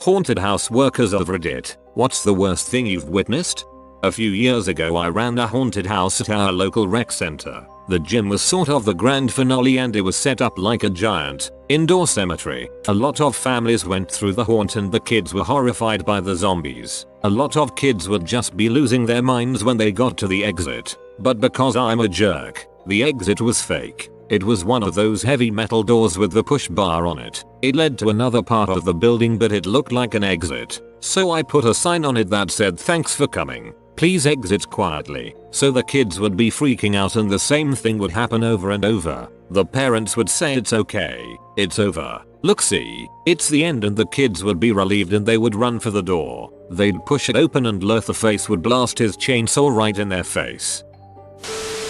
Haunted house workers of Reddit, what's the worst thing you've witnessed? A few years ago I ran a haunted house at our local rec center. The gym was sort of the grand finale and it was set up like a giant indoor cemetery. A lot of families went through the haunt and the kids were horrified by the zombies. A lot of kids would just be losing their minds when they got to the exit. But because I'm a jerk, the exit was fake. It was one of those heavy metal doors with the push bar on it. It led to another part of the building but it looked like an exit. So I put a sign on it that said "Thanks for coming. Please exit quietly." So the kids would be freaking out and the same thing would happen over and over. The parents would say "It's okay. It's over. Look, see, it's the end," and the kids would be relieved and they would run for the door. They'd push it open and Leatherface would blast his chainsaw right in their face.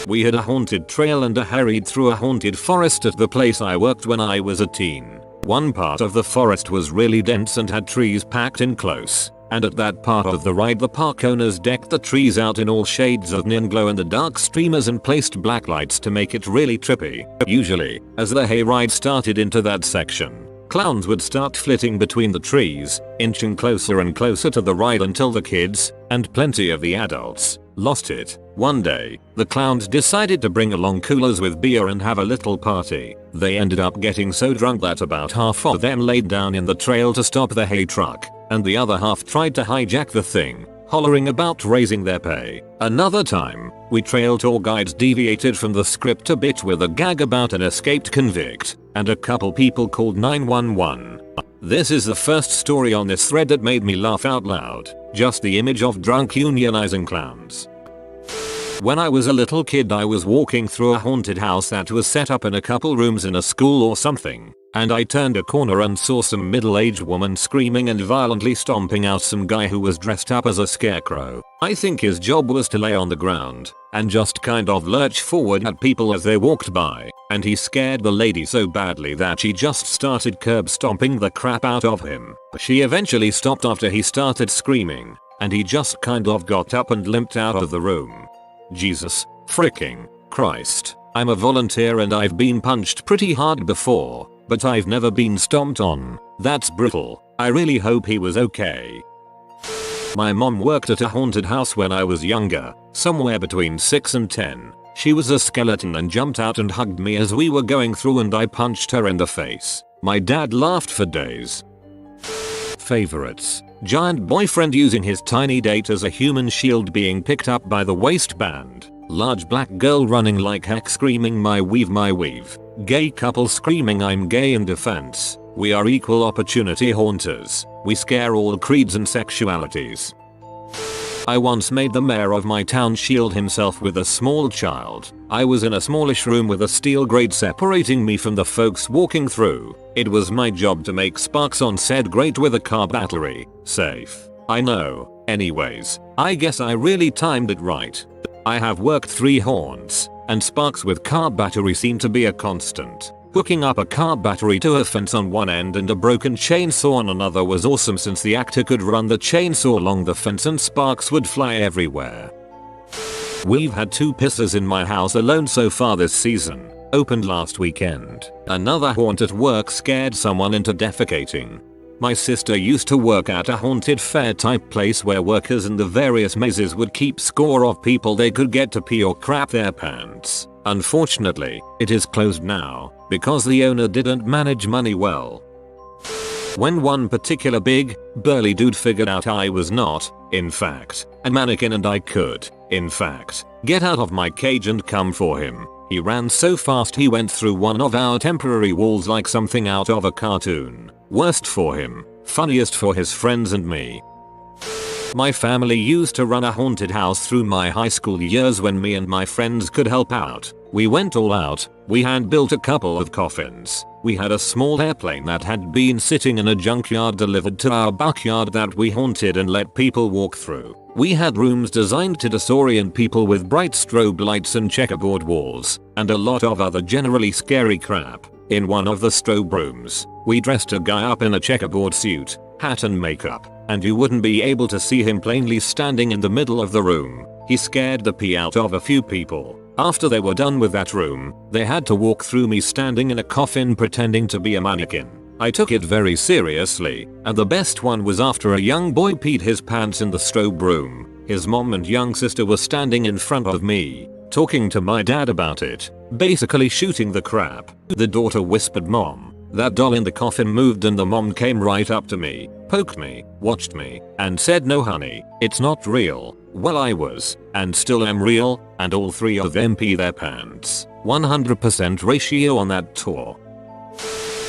We had a haunted trail and I hurried through a haunted forest at the place I worked when I was a teen. One part of the forest was really dense and had trees packed in close. And at that part of the ride the park owners decked the trees out in all shades of neon glow in the dark streamers and placed black lights to make it really trippy. Usually, as the hayride started into that section, clowns would start flitting between the trees, inching closer and closer to the ride until the kids, and plenty of the adults, lost it. One day, the clowns decided to bring along coolers with beer and have a little party. They ended up getting so drunk that about half of them laid down in the trail to stop the hay truck, and the other half tried to hijack the thing, hollering about raising their pay. Another time, we trail tour guides deviated from the script a bit with a gag about an escaped convict, and a couple people called 911. This is the first story on this thread that made me laugh out loud. Just the image of drunk unionizing clowns. When I was a little kid I was walking through a haunted house that was set up in a couple rooms in a school or something, and I turned a corner and saw some middle-aged woman screaming and violently stomping out some guy who was dressed up as a scarecrow. I think his job was to lay on the ground and just kind of lurch forward at people as they walked by, and he scared the lady so badly that she just started curb stomping the crap out of him. She eventually stopped after he started screaming, and he just kind of got up and limped out of the room. Jesus freaking Christ. I'm a volunteer and I've been punched pretty hard before, but I've never been stomped on. That's brutal. I really hope he was okay. My mom worked at a haunted house when I was younger, somewhere between 6 and 10. She was a skeleton and jumped out and hugged me as we were going through and I punched her in the face. My dad laughed for days. Favorites. Giant boyfriend using his tiny date as a human shield being picked up by the waistband. Large black girl running like heck screaming "My weave, my weave." Gay couple screaming "I'm gay" in defense. We are equal opportunity haunters. We scare all creeds and sexualities. I once made the mayor of my town shield himself with a small child. I was in a smallish room with a steel grate separating me from the folks walking through. It was my job to make sparks on said grate with a car battery. Safe. I know. Anyways, I guess I really timed it right. I have worked 3 haunts, and sparks with car battery seem to be a constant. Hooking up a car battery to a fence on one end and a broken chainsaw on another was awesome since the actor could run the chainsaw along the fence and sparks would fly everywhere. We've had 2 pisses in my house alone so far this season. Opened last weekend. Another haunt at work scared someone into defecating. My sister used to work at a haunted fair type place where workers in the various mazes would keep score of people they could get to pee or crap their pants. Unfortunately, it is closed now because the owner didn't manage money well. When one particular big, burly dude figured out I was not, in fact, a mannequin and I could, in fact, get out of my cage and come for him, he ran so fast he went through one of our temporary walls like something out of a cartoon. Worst for him, funniest for his friends and me. My family used to run a haunted house through my high school years when me and my friends could help out. We went all out. We had built a couple of coffins. We had a small airplane that had been sitting in a junkyard delivered to our backyard that we haunted and let people walk through. We had rooms designed to disorient people with bright strobe lights and checkerboard walls, and a lot of other generally scary crap. In one of the strobe rooms, we dressed a guy up in a checkerboard suit, hat and makeup, and you wouldn't be able to see him plainly standing in the middle of the room. He scared the pee out of a few people. After they were done with that room, they had to walk through me standing in a coffin pretending to be a mannequin. I took it very seriously, and the best one was after a young boy peed his pants in the strobe room. His mom and young sister were standing in front of me, talking to my dad about it, basically shooting the crap. The daughter whispered, "Mom, that doll in the coffin moved," and the mom came right up to me, poked me, watched me, and said, "No honey, it's not real." Well, I was, and still am real, and all three of them pee their pants. 100% ratio on that tour.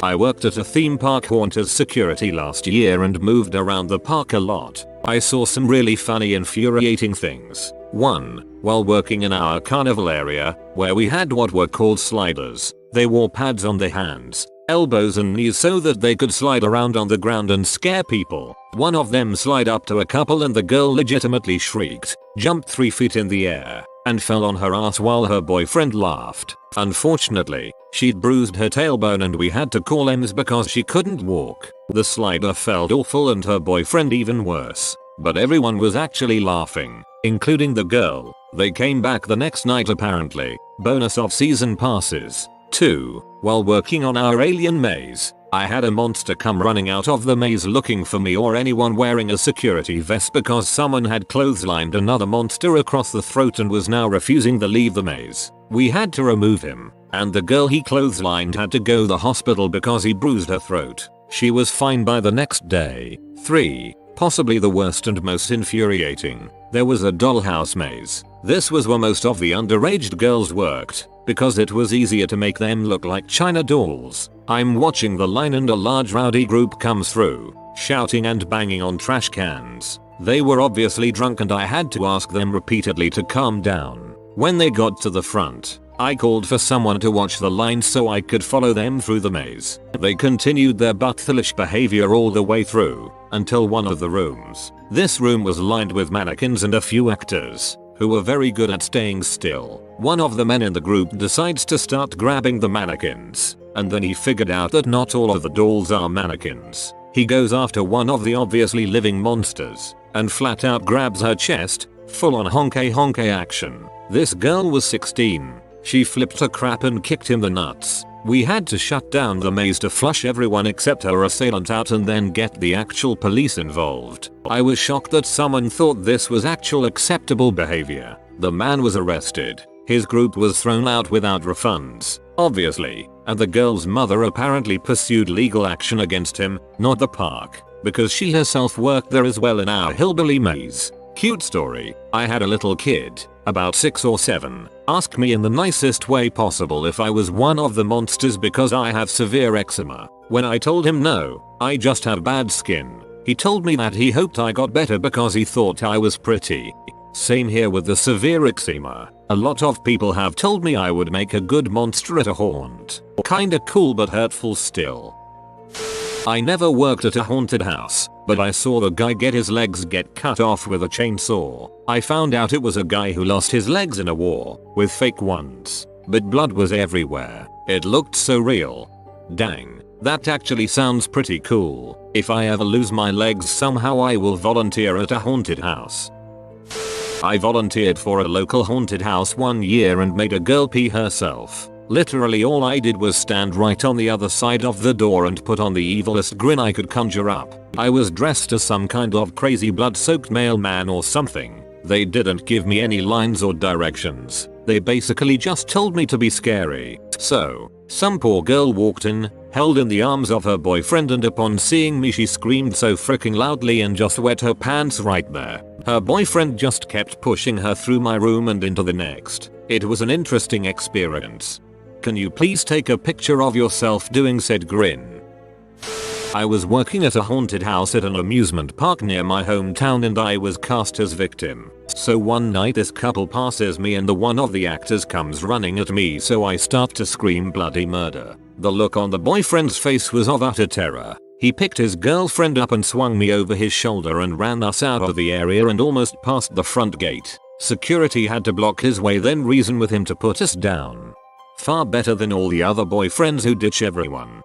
I worked at a theme park haunt as security last year and moved around the park a lot. I saw some really funny, infuriating things. 1. While working in our carnival area, where we had what were called sliders, they wore pads on their hands, elbows and knees so that they could slide around on the ground and scare people. One of them slid up to a couple and the girl legitimately shrieked, jumped 3 feet in the air, and fell on her ass while her boyfriend laughed. Unfortunately, she'd bruised her tailbone and we had to call EMS because she couldn't walk. The slider felt awful and her boyfriend even worse. But everyone was actually laughing, including the girl. They came back the next night apparently. Bonus of season passes. 2. While working on our alien maze, I had a monster come running out of the maze looking for me or anyone wearing a security vest because someone had clotheslined another monster across the throat and was now refusing to leave the maze. We had to remove him, and the girl he clotheslined had to go to the hospital because he bruised her throat. She was fine by the next day. 3. Possibly the worst and most infuriating. There was a dollhouse maze. This was where most of the underage girls worked, because it was easier to make them look like China dolls. I'm watching the line and a large rowdy group comes through, shouting and banging on trash cans. They were obviously drunk and I had to ask them repeatedly to calm down. When they got to the front, I called for someone to watch the line so I could follow them through the maze. They continued their butt-foolish behavior all the way through, until one of the rooms. This room was lined with mannequins and a few actors, who were very good at staying still. One of the men in the group decides to start grabbing the mannequins, and then he figured out that not all of the dolls are mannequins. He goes after one of the obviously living monsters, and flat out grabs her chest, full on honke action. This girl was 16. She flipped her crap and kicked him the nuts. We had to shut down the maze to flush everyone except her assailant out and then get the actual police involved. I was shocked that someone thought this was actual acceptable behavior. The man was arrested. His group was thrown out without refunds, obviously, and the girl's mother apparently pursued legal action against him, not the park, because she herself worked there as well in our hillbilly maze. Cute story. I had a little kid, about 6 or 7, ask me in the nicest way possible if I was one of the monsters because I have severe eczema. When I told him no, I just have bad skin, he told me that he hoped I got better because he thought I was pretty. Same here with the severe eczema. A lot of people have told me I would make a good monster at a haunt. Kinda cool but hurtful still. I never worked at a haunted house, but I saw the guy get his legs get cut off with a chainsaw. I found out it was a guy who lost his legs in a war, with fake ones, but blood was everywhere. It looked so real. Dang, that actually sounds pretty cool. If I ever lose my legs somehow I will volunteer at a haunted house. I volunteered for a local haunted house one year and made a girl pee herself. Literally all I did was stand right on the other side of the door and put on the evilest grin I could conjure up. I was dressed as some kind of crazy blood-soaked mailman or something. They didn't give me any lines or directions. They basically just told me to be scary. So, some poor girl walked in, held in the arms of her boyfriend, and upon seeing me she screamed so freaking loudly and just wet her pants right there. Her boyfriend just kept pushing her through my room and into the next. It was an interesting experience. Can you please take a picture of yourself doing said grin? I was working at a haunted house at an amusement park near my hometown and I was cast as victim. So one night this couple passes me and the one of the actors comes running at me, so I start to scream bloody murder. The look on the boyfriend's face was of utter terror. He picked his girlfriend up and swung me over his shoulder and ran us out of the area and almost past the front gate. Security had to block his way, then reason with him to put us down. Far better than all the other boyfriends who ditch everyone.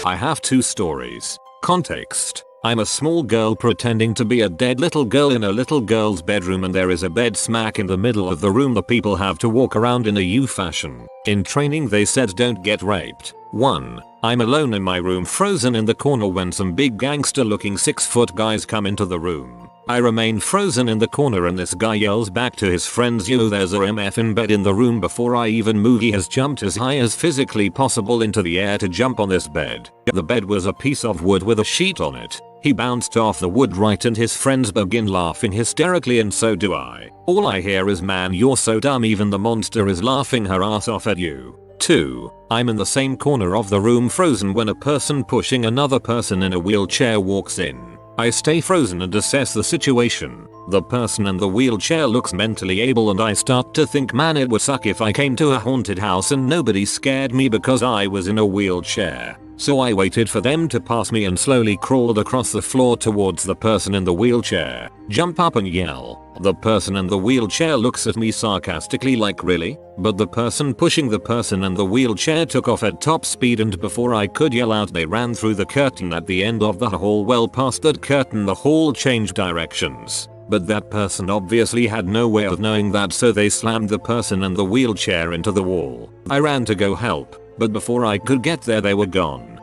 I have 2 stories. Context. I'm a small girl pretending to be a dead little girl in a little girl's bedroom, and there is a bed smack in the middle of the room. The people have to walk around in a U fashion. In training they said don't get raped. 1. I'm alone in my room frozen in the corner when some big gangster looking 6-foot guys come into the room. I remain frozen in the corner and this guy yells back to his friends, yo, there's a MF bed in the room. Before I even move he has jumped as high as physically possible into the air to jump on this bed. The bed was a piece of wood with a sheet on it. He bounced off the wood right and his friends begin laughing hysterically, and so do I. All I hear is, man, you're so dumb, even the monster is laughing her ass off at you. 2. I'm in the same corner of the room frozen when a person pushing another person in a wheelchair walks in. I stay frozen and assess the situation. The person in the wheelchair looks mentally able and I start to think, man, it would suck if I came to a haunted house and nobody scared me because I was in a wheelchair. So I waited for them to pass me and slowly crawled across the floor towards the person in the wheelchair. Jump up and yell. The person in the wheelchair looks at me sarcastically like, really? But the person pushing the person in the wheelchair took off at top speed, and before I could yell out they ran through the curtain at the end of the hall. Well, past that curtain the hall changed directions. But that person obviously had no way of knowing that, so they slammed the person in the wheelchair into the wall. I ran to go help, but before I could get there they were gone.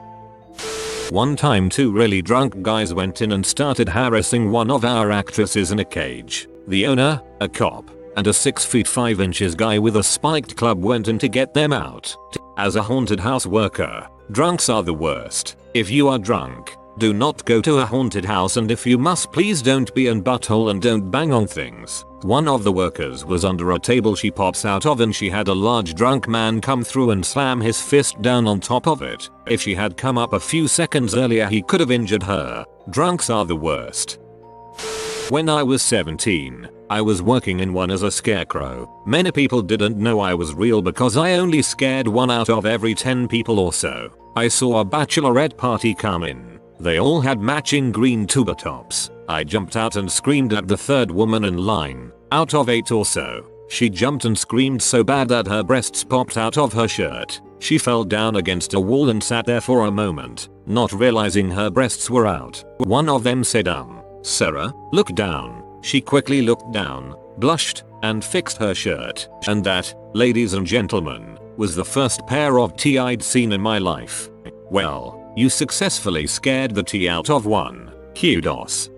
One time 2 really drunk guys went in and started harassing one of our actresses in a cage. The owner, a cop, and a 6 feet 5 inches guy with a spiked club went in to get them out. As a haunted house worker, drunks are the worst. If you are drunk, do not go to a haunted house, and if you must, please don't be in butthole and don't bang on things. One of the workers was under a table she pops out of, and she had a large drunk man come through and slam his fist down on top of it. If she had come up a few seconds earlier he could have injured her. Drunks are the worst. When I was 17, I was working in one as a scarecrow. Many people didn't know I was real because I only scared 1 out of every 10 people or so. I saw a bachelorette party come in. They all had matching green tuba tops. I jumped out and screamed at the third woman in line. Out of 8 or so, she jumped and screamed so bad that her breasts popped out of her shirt. She fell down against a wall and sat there for a moment, not realizing her breasts were out. One of them said, Sarah, look down. She quickly looked down, blushed, and fixed her shirt. And that, ladies and gentlemen, was the first pair of tea I'd seen in my life. Well, you successfully scared the tea out of one. Kudos.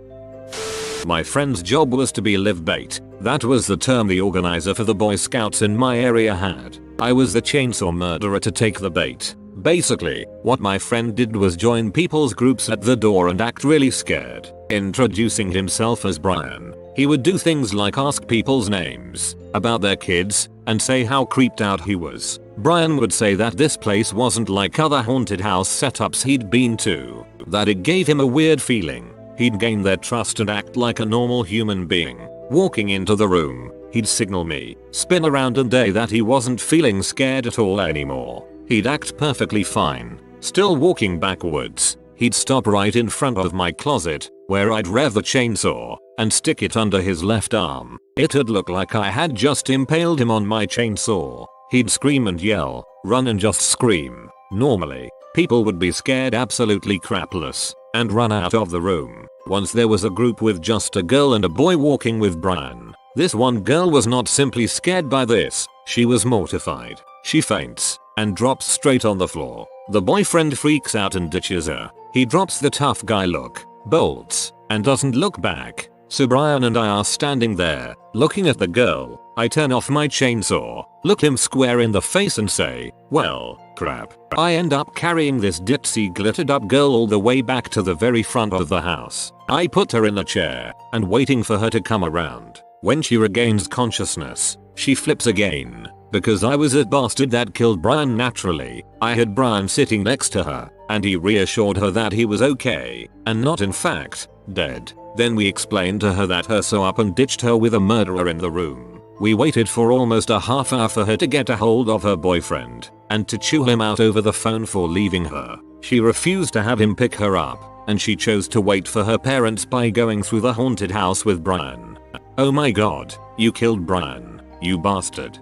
My friend's job was to be live bait. That was the term the organizer for the Boy Scouts in my area had. I was the chainsaw murderer to take the bait. Basically, what my friend did was join people's groups at the door and act really scared. Introducing himself as Brian, he would do things like ask people's names, about their kids, and say how creeped out he was. Brian would say that this place wasn't like other haunted house setups he'd been to, that it gave him a weird feeling. He'd gain their trust and act like a normal human being. Walking into the room, he'd signal me, spin around, and say that he wasn't feeling scared at all anymore. He'd act perfectly fine. Still walking backwards, he'd stop right in front of my closet, where I'd rev the chainsaw, and stick it under his left arm. It'd look like I had just impaled him on my chainsaw. He'd scream and yell, run and just scream. Normally, people would be scared absolutely crapless, and run out of the room. Once there was a group with just a girl and a boy walking with Brian. This one girl was not simply scared by this, she was mortified. She faints, and drops straight on the floor. The boyfriend freaks out and ditches her. He drops the tough guy look, bolts, and doesn't look back. So Brian and I are standing there, looking at the girl. I turn off my chainsaw, look him square in the face and say, well, crap. I end up carrying this ditzy glittered up girl all the way back to the very front of the house. I put her in a chair, and waiting for her to come around. When she regains consciousness, she flips again. Because I was a bastard that killed Brian naturally, I had Brian sitting next to her, and he reassured her that he was okay, and not in fact, dead. Then we explained to her that her so up and ditched her with a murderer in the room. We waited for almost a half hour for her to get a hold of her boyfriend, and to chew him out over the phone for leaving her. She refused to have him pick her up, and she chose to wait for her parents by going through the haunted house with Brian. Oh my god, you killed Brian, you bastard.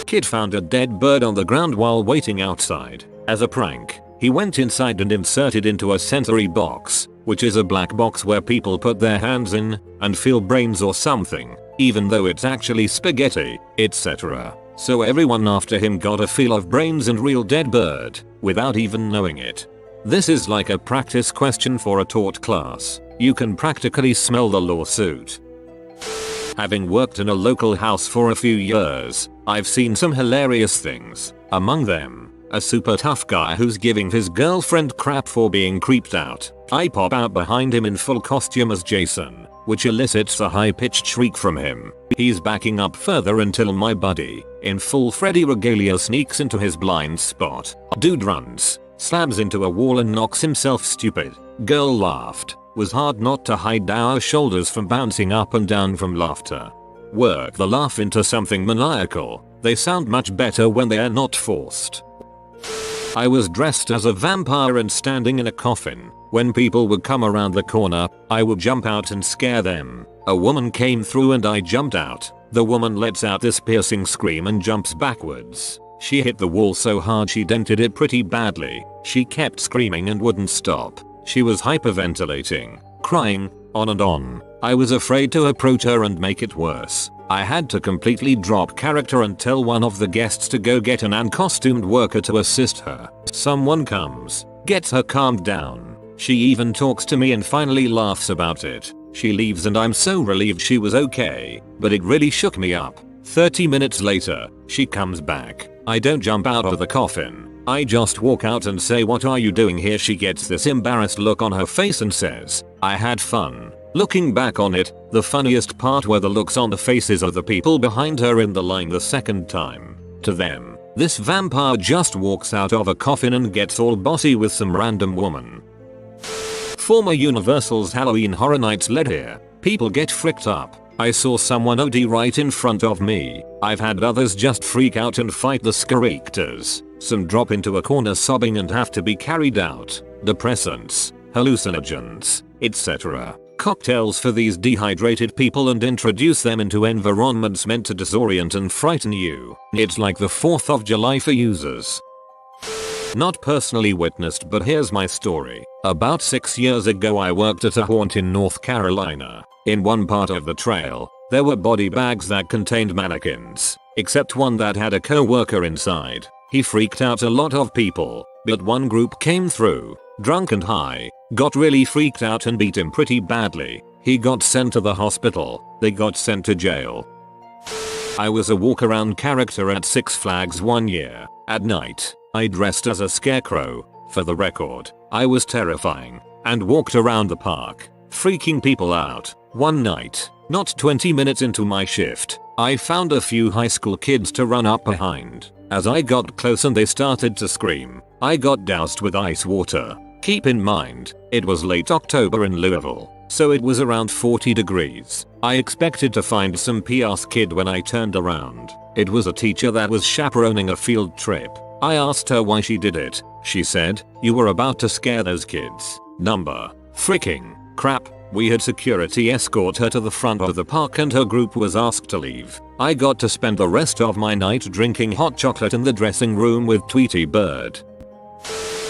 Kid found a dead bird on the ground while waiting outside. As a prank, he went inside and inserted into a sensory box which is a black box where people put their hands in and feel brains or something, even though it's actually spaghetti, etc. So everyone after him got a feel of brains and real dead bird, without even knowing it. This is like a practice question for a tort class. You can practically smell the lawsuit. Having worked in a local house for a few years, I've seen some hilarious things. Among them, a super tough guy who's giving his girlfriend crap for being creeped out. I pop out behind him in full costume as Jason, which elicits a high-pitched shriek from him. He's backing up further until my buddy, in full Freddy regalia, sneaks into his blind spot. Dude runs, slams into a wall and knocks himself stupid. Girl laughed. Was hard not to hide our shoulders from bouncing up and down from laughter. Work the laugh into something maniacal. They sound much better when they are not forced. I was dressed as a vampire and standing in a coffin. When people would come around the corner, I would jump out and scare them. A woman came through and I jumped out. The woman lets out this piercing scream and jumps backwards. She hit the wall so hard she dented it pretty badly. She kept screaming and wouldn't stop. She was hyperventilating, crying, on and on. I was afraid to approach her and make it worse. I had to completely drop character and tell one of the guests to go get an uncostumed worker to assist her. Someone comes, gets her calmed down. She even talks to me and finally laughs about it. She leaves and I'm so relieved she was okay, but it really shook me up. 30 minutes later, she comes back. I don't jump out of the coffin. I just walk out and say, "What are you doing here?" She gets this embarrassed look on her face and says, "I had fun." Looking back on it, the funniest part were the looks on the faces of the people behind her in the line the second time. To them, this vampire just walks out of a coffin and gets all bossy with some random woman. Former Universal's Halloween Horror Nights led here. People get fricked up. I saw someone OD right in front of me. I've had others just freak out and fight the characters. Some drop into a corner sobbing and have to be carried out. Depressants, hallucinogens, etc. Cocktails for these dehydrated people and introduce them into environments meant to disorient and frighten you. It's like the 4th of July for users. Not personally witnessed, but here's my story. About 6 years ago I worked at a haunt in North Carolina. In one part of the trail, there were body bags that contained mannequins, except one that had a co-worker inside. He freaked out a lot of people, but one group came through, drunk and high, got really freaked out and beat him pretty badly. He got sent to the hospital, they got sent to jail. I was a walk-around character at Six Flags one year. At night, I dressed as a scarecrow. For the record, I was terrifying, and walked around the park, freaking people out. One night, not 20 minutes into my shift, I found a few high school kids to run up behind. As I got close and they started to scream, I got doused with ice water. Keep in mind, it was late October in Louisville, so it was around 40 degrees. I expected to find some PS kid when I turned around. It was a teacher that was chaperoning a field trip. I asked her why she did it. She said, "You were about to scare those kids." Freaking crap. We had security escort her to the front of the park and her group was asked to leave. I got to spend the rest of my night drinking hot chocolate in the dressing room with Tweety Bird.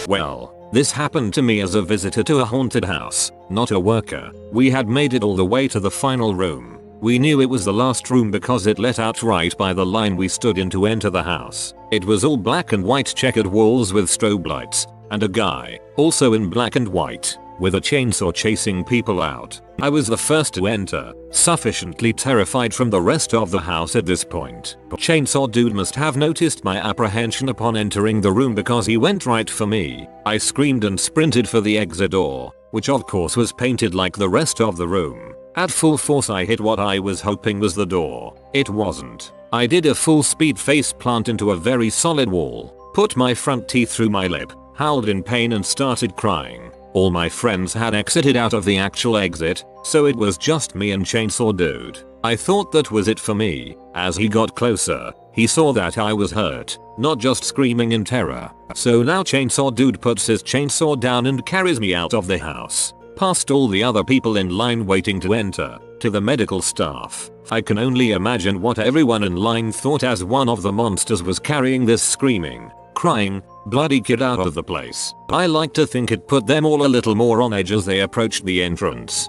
Well, this happened to me as a visitor to a haunted house, not a worker. We had made it all the way to the final room. We knew it was the last room because it let out right by the line we stood in to enter the house. It was all black and white checkered walls with strobe lights, and a guy, also in black and white, with a chainsaw chasing people out. I was the first to enter, sufficiently terrified from the rest of the house at this point. Chainsaw dude must have noticed my apprehension upon entering the room because he went right for me. I screamed and sprinted for the exit door, which of course was painted like the rest of the room. At full force I hit what I was hoping was the door. It wasn't. I did a full speed face plant into a very solid wall, put my front teeth through my lip, howled in pain and started crying. All my friends had exited out of the actual exit, so it was just me and Chainsaw Dude. I thought that was it for me. As he got closer, he saw that I was hurt, not just screaming in terror. So now Chainsaw Dude puts his chainsaw down and carries me out of the house, past all the other people in line waiting to enter, to the medical staff. I can only imagine what everyone in line thought as one of the monsters was carrying this screaming, crying, bloody kid out of the place. I like to think it put them all a little more on edge as they approached the entrance.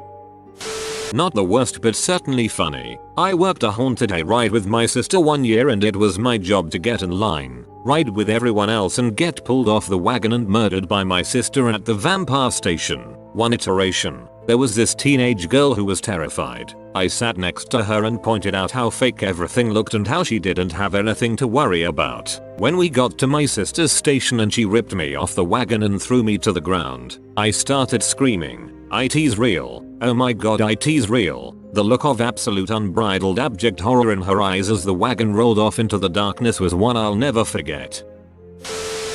Not the worst but certainly funny. I worked a haunted hayride with my sister one year and it was my job to get in line, ride with everyone else and get pulled off the wagon and murdered by my sister at the vampire station. One iteration, there was this teenage girl who was terrified. I sat next to her and pointed out how fake everything looked and how she didn't have anything to worry about. When we got to my sister's station and she ripped me off the wagon and threw me to the ground, I started screaming, "IT's real. Oh my god, IT's real." The look of absolute unbridled abject horror in her eyes as the wagon rolled off into the darkness was one I'll never forget.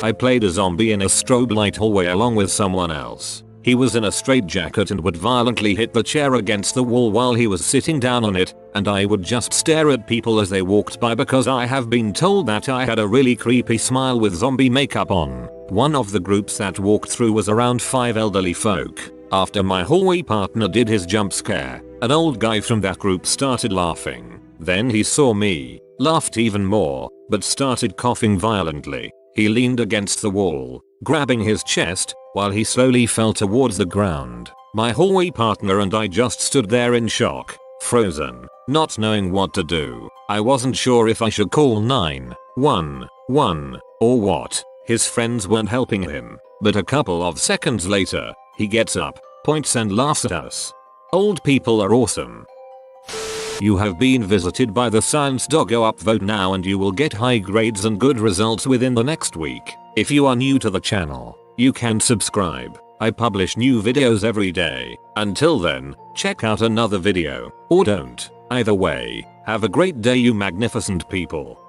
I played a zombie in a strobe light hallway along with someone else. He was in a straitjacket and would violently hit the chair against the wall while he was sitting down on it, and I would just stare at people as they walked by because I have been told that I had a really creepy smile with zombie makeup on. One of the groups that walked through was around 5 elderly folk. After my hallway partner did his jump scare, an old guy from that group started laughing. Then he saw me, laughed even more, but started coughing violently. He leaned against the wall, grabbing his chest, while he slowly fell towards the ground. My hallway partner and I just stood there in shock, frozen, not knowing what to do. I wasn't sure if I should call 911 or what. His friends weren't helping him, but a couple of seconds later, he gets up, points and laughs at us. Old people are awesome. You have been visited by the science doggo. Upvote now and you will get high grades and good results within the next week. If you are new to the channel, you can subscribe. I publish new videos every day. Until then, check out another video, or don't. Either way, have a great day you magnificent people.